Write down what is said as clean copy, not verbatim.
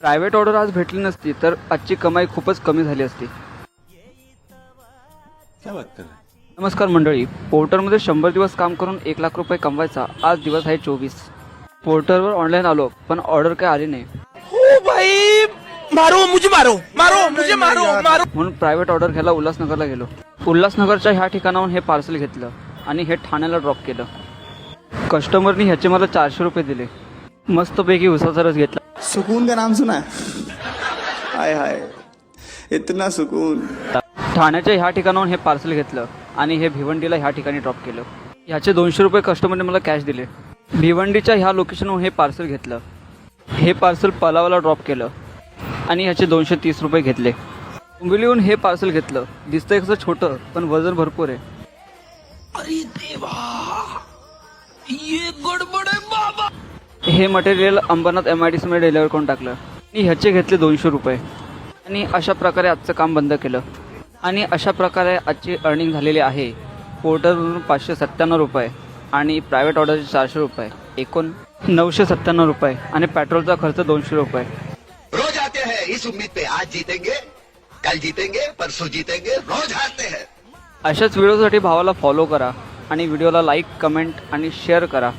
Private order आज भेटली नसती तर आजची कमाई खूपच कमी झाली असती. क्या बात कर रहे हैं? नमस्कार मंडळी. पोर्टरमध्ये 100 दिवस काम करून 1 लाख रुपये कमवायचा आज दिवस आहे 24. पोर्टरवर ऑनलाईन आलो पण ऑर्डर काय आली नाही. ओ भाई मारो मुझे मारो मारो मुझे मारो मारो. म्हणून प्रायव्हेट ऑर्डर घ्यायला उल्हासनगरला गेलो. उल्हासनगरच्या ह्या ठिकाणाहून हे पार्सल घेतलं आणि हे ठाण्याला ड्रॉप केलं. कस्टमरनी ह्याचे मला 400 रुपये दिले. मस्तपैकी उसाचा रस घेतला. सुकून का नाम सुना है? हाय हाय इतना सुकून. ठाण्याच्या ह्या ठिकाणाहून हे पार्सल घेतलं आणि हे भिवंडीला ह्या ठिकाणी ड्रॉप केलं. ह्याचे 200 रुपये कस्टमरने मला कॅश दिले. भिवंडीच्या ह्या लोकेशनहून हे पार्सल घेतलं. हे पार्सल पलावाला ड्रॉप केलं आणि ह्याचे 230 रुपये घेतले. डोंबिवलीहून हे पार्सल घेतलं. दिसतंय कसं छोटं पण वजन भरपूर आहे. अरे देवा ये गडबड आहे बाबा. हे मटेरियल अंबरनाथ MIDC मध्ये डिलिव्हर करून टाकलं आणि ह्याचे घेतले 200 रुपये. आणि अशा प्रकारे आजचं काम बंद केलं. आणि अशा प्रकारे आजची अर्निंग झालेली आहे. पोर्टरवरून 597 रुपये आणि प्रायव्हेट ऑर्डरचे 400 रुपये, एकूण 997 रुपये आणि पेट्रोलचा खर्च 200 रुपये. रोज आते हैं इस उम्मीद पे आज जीतेंगे कल जीतेंगे परसों जीतेंगे रोज हारते हैं. अशाच व्हिडिओसाठी भावाला फॉलो करा आणि व्हिडिओला लाईक, कमेंट आणि शेअर करा.